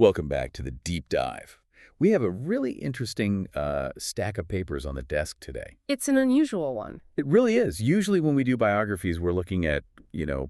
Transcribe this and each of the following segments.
Welcome back to the deep dive. We have a really interesting stack of papers on the desk today. It's an unusual one. It really is. Usually when we do biographies, we're looking at,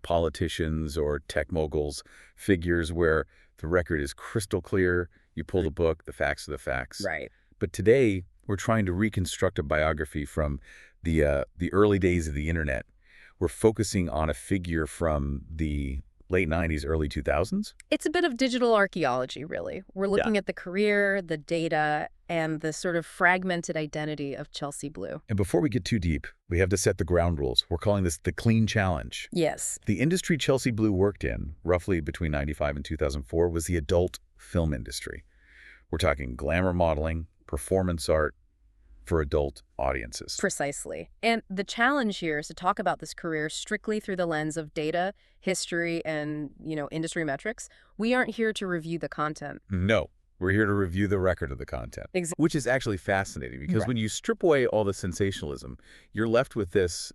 politicians or tech moguls, figures where the record is crystal clear. You pull the book, the facts are the facts. Right. But today, we're trying to reconstruct a biography from the early days of the internet. We're focusing on a figure from the late 90s, early 2000s. It's a bit of digital archaeology, really. We're looking at the career, the data, and the sort of fragmented identity of Chelsea Blue. And before we get too deep, we have to set the ground rules. We're calling this the clean challenge. Yes. The industry Chelsea Blue worked in, roughly between 95 and 2004, was the adult film industry. We're talking glamour modeling, performance art for adult audiences. Precisely. And the challenge here is to talk about this career strictly through the lens of data, history, and, industry metrics. We aren't here to review the content. No, we're here to review the record of the content, which is actually fascinating because when you strip away all the sensationalism, you're left with this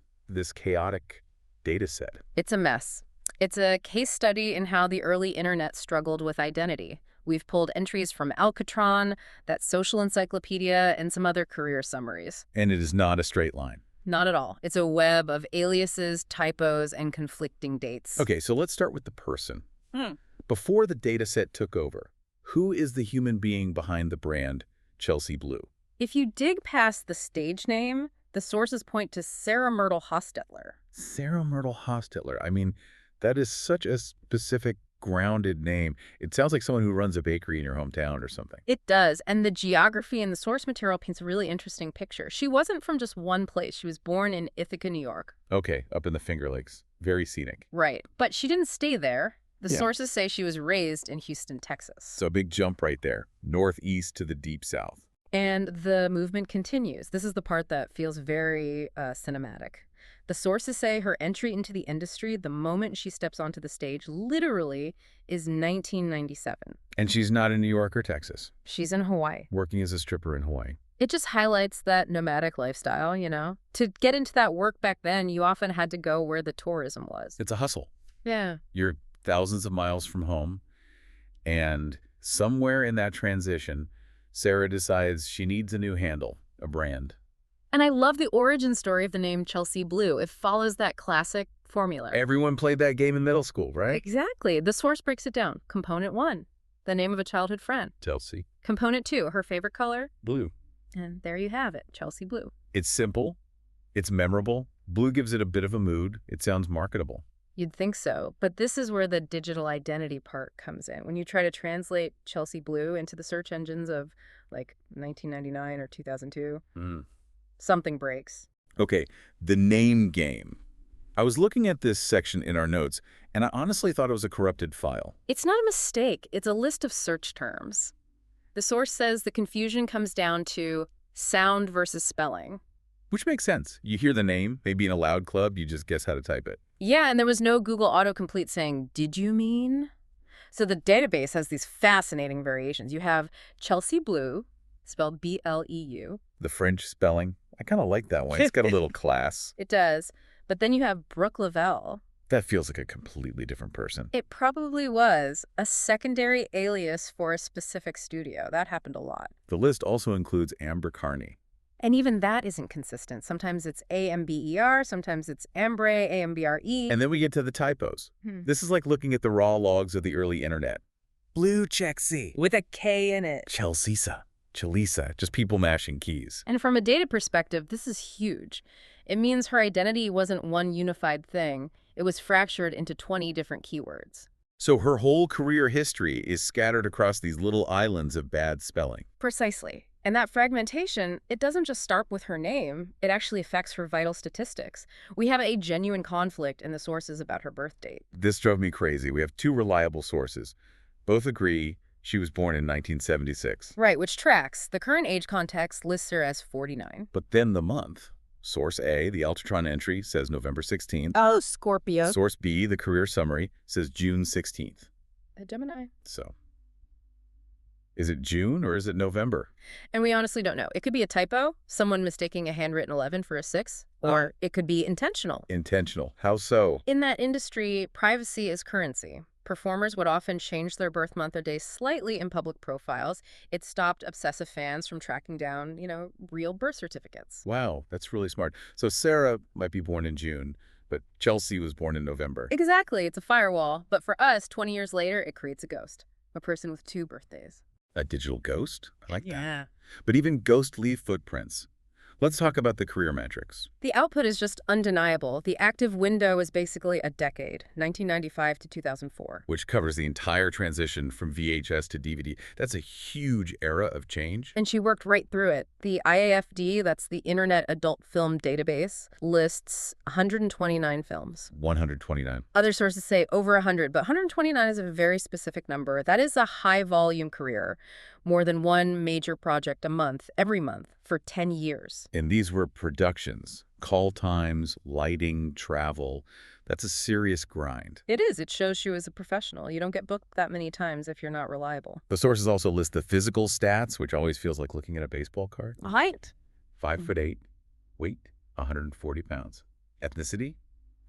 chaotic data set. It's a mess. It's a case study in how the early internet struggled with identity. We've pulled entries from Alcatron, that social encyclopedia, and some other career summaries. And it is not a straight line. Not at all. It's a web of aliases, typos, and conflicting dates. Okay, so let's start with the person. Before the data set took over, who is the human being behind the brand Chelsea Blue? If you dig past the stage name, the sources point to Sarah Myrtle Hostetler. Sarah Myrtle Hostetler. I mean, that is such a specific, grounded name. It sounds like someone who runs a bakery in your hometown or something. It does, and the geography in the source material paints a really interesting picture. She wasn't from just one place. She was born in Ithaca, New York. Okay, up in the Finger Lakes. Very scenic. Right, but she didn't stay there. The sources say she was raised in Houston, Texas. So a big jump right there, northeast to the deep south. And the movement continues. This is the part that feels very cinematic. The sources say her entry into the industry, the moment she steps onto the stage, literally is 1997. And she's not in New York or Texas. She's in Hawaii. Working as a stripper in Hawaii. It just highlights that nomadic lifestyle, To get into that work back then, you often had to go where the tourism was. It's a hustle. Yeah. You're thousands of miles from home, and somewhere in that transition, Sarah decides she needs a new handle, a brand. And I love the origin story of the name Chelsea Blue. It follows that classic formula. Everyone played that game in middle school, right? Exactly. The source breaks it down. Component 1, the name of a childhood friend. Chelsea. Component 2, her favorite color. Blue. And there you have it, Chelsea Blue. It's simple. It's memorable. Blue gives it a bit of a mood. It sounds marketable. You'd think so, but this is where the digital identity part comes in. When you try to translate Chelsea Blue into the search engines of, 1999 or 2002, something breaks. Okay, the name game. I was looking at this section in our notes, and I honestly thought it was a corrupted file. It's not a mistake. It's a list of search terms. The source says the confusion comes down to sound versus spelling. Which makes sense. You hear the name, maybe in a loud club, you just guess how to type it. Yeah, and there was no Google autocomplete saying, "Did you mean?" So the database has these fascinating variations. You have Chelsea Blue, spelled B-L-E-U. The French spelling. I kind of like that one. It's got a little class. It does. But then you have Brooke Lavelle. That feels like a completely different person. It probably was a secondary alias for a specific studio. That happened a lot. The list also includes Amber Carney. And even that isn't consistent. Sometimes it's A-M-B-E-R, sometimes it's Ambre, A-M-B-R-E. And then we get to the typos. This is like looking at the raw logs of the early internet. Blue Chelsea. With a K in it. Chelsea. Chalisa, just people mashing keys. And from a data perspective, this is huge. It means her identity wasn't one unified thing. It was fractured into 20 different keywords. So her whole career history is scattered across these little islands of bad spelling. Precisely. And that fragmentation, it doesn't just start with her name. It actually affects her vital statistics. We have a genuine conflict in the sources about her birth date. This drove me crazy. We have two reliable sources. Both agree she was born in 1976. Right, which tracks. The current age context lists her as 49. But then the month. Source A, the Alcatron entry, says November 16th. Oh, Scorpio. Source B, the career summary, says June 16th. A Gemini. So, is it June or is it November? And we honestly don't know. It could be a typo, someone mistaking a handwritten 11 for a 6, or it could be intentional. Intentional. How so? In that industry, privacy is currency. Performers would often change their birth month or day slightly in public profiles. It stopped obsessive fans from tracking down, real birth certificates. Wow, that's really smart. So Sarah might be born in June, but Chelsea was born in November. Exactly, it's a firewall. But for us, 20 years later, it creates a ghost. A person with two birthdays. A digital ghost? I like that. Yeah. But even ghosts leave footprints. Let's talk about the career metrics. The output is just undeniable. The active window is basically a decade, 1995 to 2004. Which covers the entire transition from VHS to DVD. That's a huge era of change. And she worked right through it. The IAFD, that's the Internet Adult Film Database, lists 129 films. 129. Other sources say over 100, but 129 is a very specific number. That is a high-volume career. More than one major project a month, every month, for 10 years. And these were productions, call times, lighting, travel. That's a serious grind. It is. It shows she was a professional. You don't get booked that many times if you're not reliable. The sources also list the physical stats, which always feels like looking at a baseball card. Height. 5'8", weight 140 pounds. Ethnicity,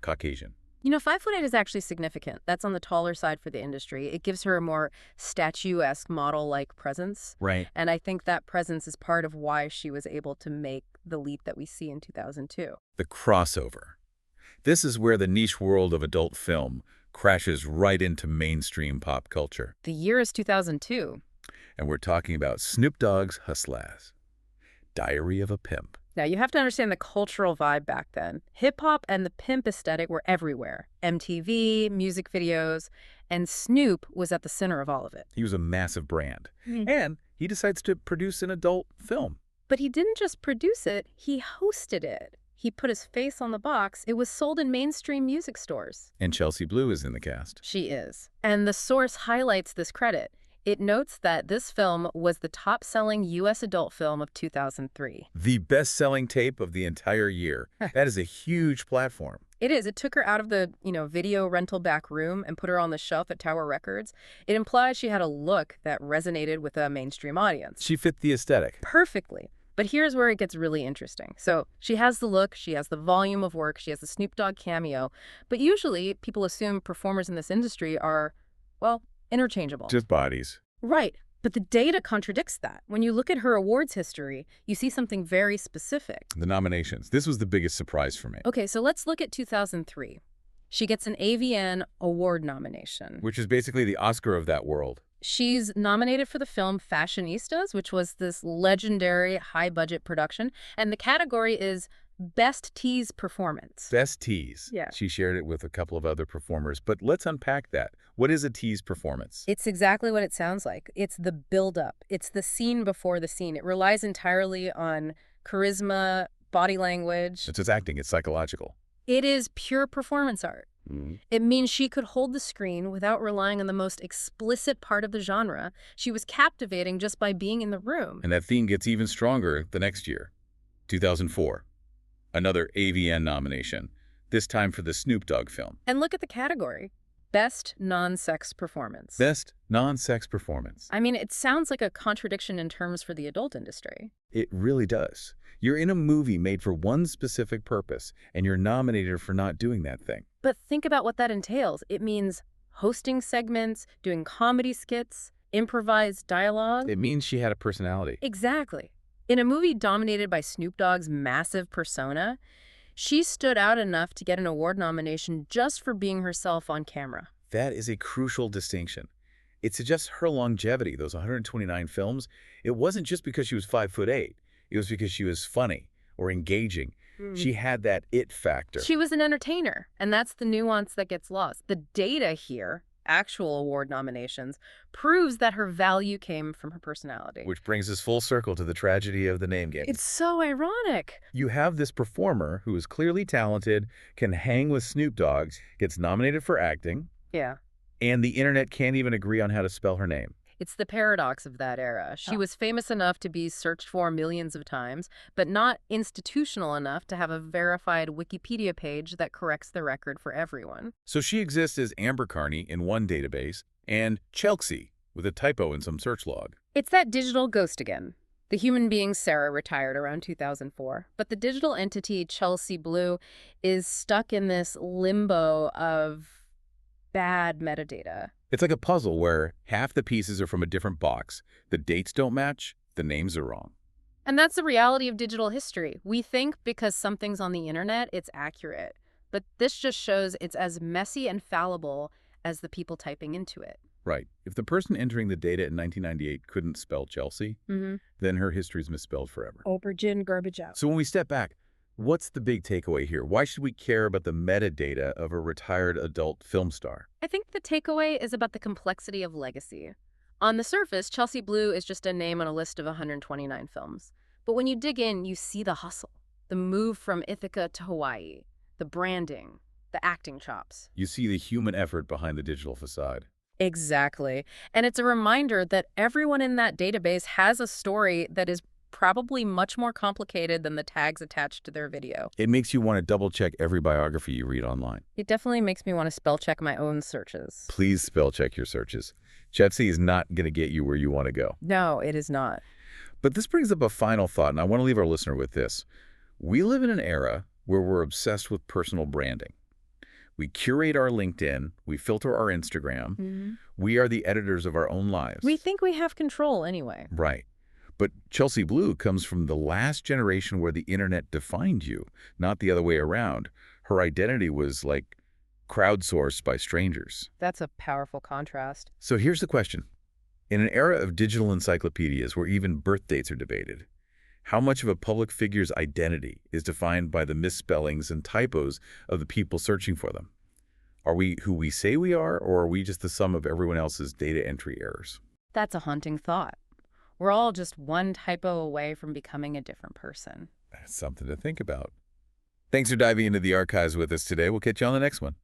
Caucasian. 5'8" is actually significant. That's on the taller side for the industry. It gives her a more statuesque model-like presence. Right. And I think that presence is part of why she was able to make the leap that we see in 2002. The crossover. This is where the niche world of adult film crashes right into mainstream pop culture. The year is 2002. And we're talking about Snoop Dogg's Hustlers, Diary of a Pimp. Now, you have to understand the cultural vibe back then. Hip-hop and the pimp aesthetic were everywhere. MTV, music videos, and Snoop was at the center of all of it. He was a massive brand. And he decides to produce an adult film. But he didn't just produce it, he hosted it. He put his face on the box. It was sold in mainstream music stores. And Chelsea Blue is in the cast. She is. And the source highlights this credit. It notes that this film was the top-selling U.S. adult film of 2003. The best-selling tape of the entire year. That is a huge platform. It is. It took her out of the, video rental back room and put her on the shelf at Tower Records. It implied she had a look that resonated with a mainstream audience. She fit the aesthetic. Perfectly. But here's where it gets really interesting. So she has the look, she has the volume of work, she has the Snoop Dogg cameo. But usually people assume performers in this industry are, interchangeable. Just bodies. Right. But the data contradicts that. When you look at her awards history, you see something very specific. The nominations. This was the biggest surprise for me. Okay, so let's look at 2003. She gets an AVN award nomination. Which is basically the Oscar of that world. She's nominated for the film Fashionistas, which was this legendary high-budget production. And the category is Best Tease Performance. Best tease. Yeah. She shared it with a couple of other performers. But let's unpack that. What is a tease performance? It's exactly what it sounds like. It's the build-up. It's the scene before the scene. It relies entirely on charisma, body language. It's just acting. It's psychological. It is pure performance art. Mm. It means she could hold the screen without relying on the most explicit part of the genre. She was captivating just by being in the room. And that theme gets even stronger the next year, 2004. Another AVN nomination, this time for the Snoop Dogg film. And look at the category. Best non-sex performance. Best non-sex performance. I mean, it sounds like a contradiction in terms for the adult industry. It really does. You're in a movie made for one specific purpose, and you're nominated for not doing that thing. But think about what that entails. It means hosting segments, doing comedy skits, improvised dialogue. It means she had a personality. Exactly. In a movie dominated by Snoop Dogg's massive persona, she stood out enough to get an award nomination just for being herself on camera. That is a crucial distinction. It suggests her longevity, those 129 films. It wasn't just because she was 5'8". It was because she was funny or engaging. She had that it factor. She was an entertainer, and that's the nuance that gets lost. The data here, actual award nominations, proves that her value came from her personality. Which brings us full circle to the tragedy of the name game. It's so ironic. You have this performer who is clearly talented, can hang with Snoop Dogg, gets nominated for acting, Yeah. and the internet can't even agree on how to spell her name. It's the paradox of that era. She was famous enough to be searched for millions of times, but not institutional enough to have a verified Wikipedia page that corrects the record for everyone. So she exists as Amber Carney in one database and Chelsea with a typo in some search log. It's that digital ghost again. The human being Sarah retired around 2004, but the digital entity Chelsea Blue is stuck in this limbo of bad metadata. It's like a puzzle where half the pieces are from a different box, the dates don't match, the names are wrong. And that's the reality of digital history. We think because something's on the internet, it's accurate. But this just shows it's as messy and fallible as the people typing into it. Right. If the person entering the data in 1998 couldn't spell Chelsea, then her history's misspelled forever. Aubergine, garbage out. So when we step back, what's the big takeaway here? Why should we care about the metadata of a retired adult film star? I think the takeaway is about the complexity of legacy. On the surface, Chelsea Blue is just a name on a list of 129 films. But when you dig in, you see the hustle, the move from Ithaca to Hawaii, the branding, the acting chops. You see the human effort behind the digital facade. Exactly. And it's a reminder that everyone in that database has a story that is probably much more complicated than the tags attached to their video. It makes you want to double-check every biography you read online. It definitely makes me want to spell check my own searches. Please spell check your searches. Chelsea is not going to get you where you want to go. No, it is not. But this brings up a final thought, and I want to leave our listener with this. We live in an era where we're obsessed with personal branding. We curate our LinkedIn, we filter our Instagram, we are the editors of our own lives. We think we have control anyway. Right. But Chelsea Blue comes from the last generation where the internet defined you, not the other way around. Her identity was like crowdsourced by strangers. That's a powerful contrast. So here's the question. In an era of digital encyclopedias where even birth dates are debated, how much of a public figure's identity is defined by the misspellings and typos of the people searching for them? Are we who we say we are, or are we just the sum of everyone else's data entry errors? That's a haunting thought. We're all just one typo away from becoming a different person. That's something to think about. Thanks for diving into the archives with us today. We'll catch you on the next one.